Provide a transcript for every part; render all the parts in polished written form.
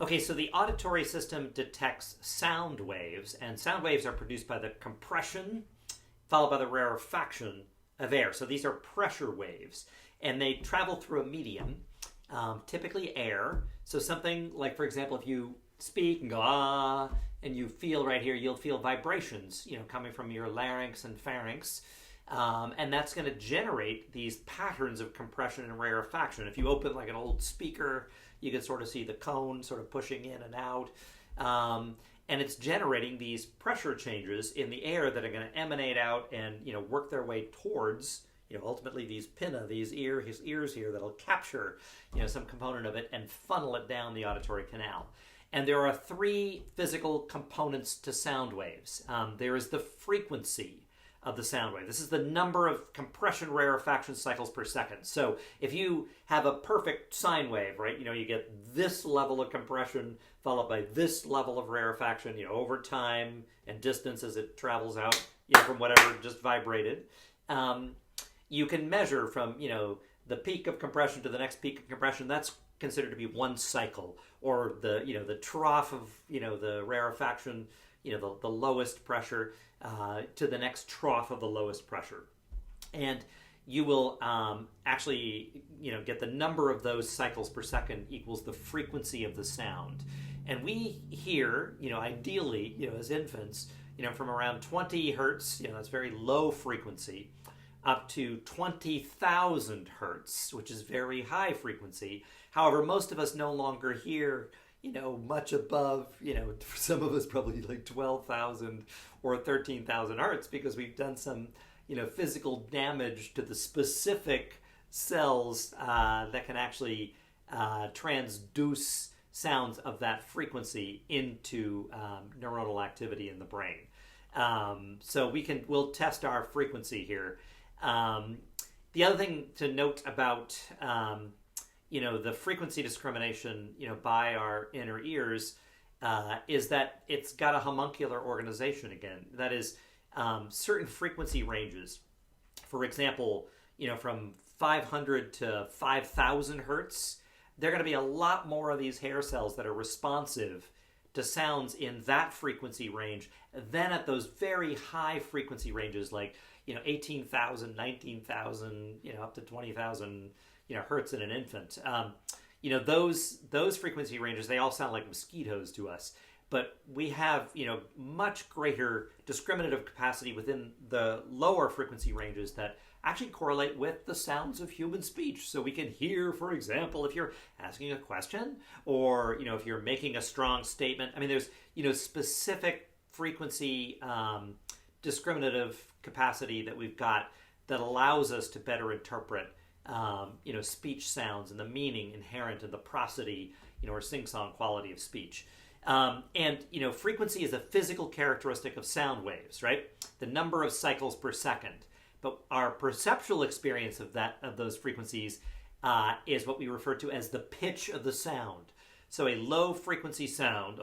Okay, so the auditory system detects sound waves, and sound waves are produced by the compression followed by the rarefaction of air. So these are pressure waves, and they travel through a medium, typically air. So something like, for example, if you speak and go ah, and you feel right here, you'll feel vibrations, coming from your larynx and pharynx. And that's going to generate these patterns of compression and rarefaction. If you open like an old speaker, you can sort of see the cone sort of pushing in and out. And it's generating these pressure changes in the air that are going to emanate out and work their way towards ultimately these pinna, his ears here that'll capture some component of it and funnel it down the auditory canal. And there are three physical components to sound waves. There is the frequency of the sound wave. This is the number of compression rarefaction cycles per second. So if you have a perfect sine wave, right, you get this level of compression followed by this level of rarefaction, over time and distance as it travels out, from whatever just vibrated. You can measure from, the peak of compression to the next peak of compression. That's considered to be one cycle, or the trough of, the rarefaction, the lowest pressure to the next trough of the lowest pressure. And you will actually, get the number of those cycles per second equals the frequency of the sound. And we hear, ideally, as infants, from around 20 hertz, that's very low frequency, up to 20,000 hertz, which is very high frequency. However, most of us no longer hear much above, for some of us probably like 12,000 or 13,000 hertz because we've done some, physical damage to the specific cells that can actually transduce sounds of that frequency into neuronal activity in the brain. So we'll test our frequency here. The other thing to note about the frequency discrimination, by our inner ears, is that it's got a homuncular organization again. That is, certain frequency ranges. For example, from 500 to 5,000 hertz, there are going to be a lot more of these hair cells that are responsive to sounds in that frequency range than at those very high frequency ranges like 18,000, 19,000, up to 20,000 hertz in an infant. Those frequency ranges, they all sound like mosquitoes to us, but we have much greater discriminative capacity within the lower frequency ranges that actually correlate with the sounds of human speech. So we can hear, for example, if you're asking a question or if you're making a strong statement. I mean, there's specific frequency discriminative capacity that we've got that allows us to better interpret speech sounds and the meaning inherent in the prosody, or sing-song quality of speech. And frequency is a physical characteristic of sound waves, right? The number of cycles per second. But our perceptual experience of those frequencies is what we refer to as the pitch of the sound. So a low frequency sound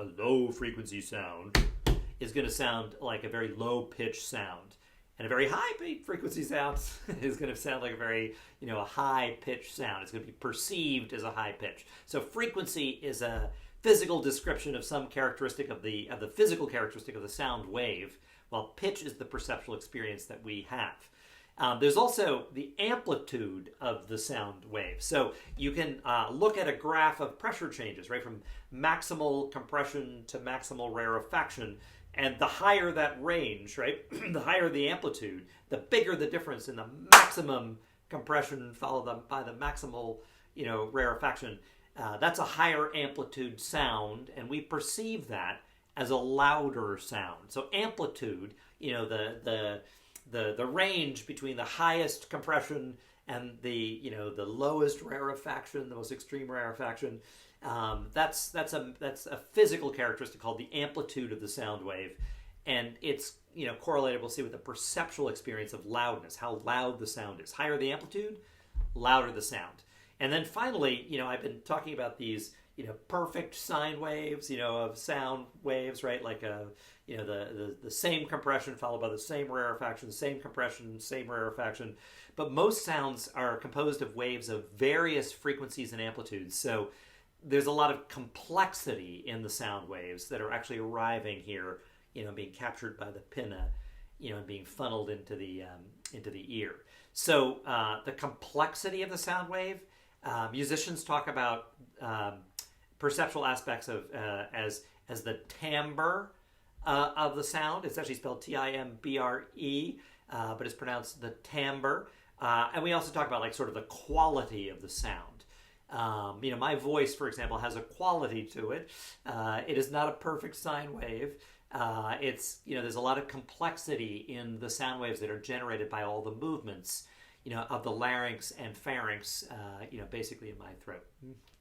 is going to sound like a very low pitch sound. And a very high frequency sound is going to sound like a very, a high pitch sound. It's going to be perceived as a high pitch. So frequency is a physical description of some characteristic of the physical characteristic of the sound wave, while pitch is the perceptual experience that we have. There's also the amplitude of the sound wave. So you can look at a graph of pressure changes, right, from maximal compression to maximal rarefaction. And the higher that range, right, the higher the amplitude, the bigger the difference in the maximum compression followed by the maximal, rarefaction. That's a higher amplitude sound, and we perceive that as a louder sound. So amplitude, the range between the highest compression and the lowest rarefaction, the most extreme rarefaction. That's a physical characteristic called the amplitude of the sound wave, and it's correlated, we'll see, with the perceptual experience of loudness, how loud the sound is. Higher the amplitude, louder the sound. And then finally, I've been talking about these perfect sine waves, of sound waves, right? Like the same compression followed by the same rarefaction, same compression, same rarefaction. But most sounds are composed of waves of various frequencies and amplitudes. So there's a lot of complexity in the sound waves that are actually arriving here, being captured by the pinna, and being funneled into the ear. So the complexity of the sound wave, musicians talk about perceptual aspects of as the timbre of the sound. It's actually spelled Timbre, but it's pronounced the timbre. And we also talk about like sort of the quality of the sound. My voice, for example, has a quality to it. It is not a perfect sine wave. There's a lot of complexity in the sound waves that are generated by all the movements, of the larynx and pharynx, basically in my throat.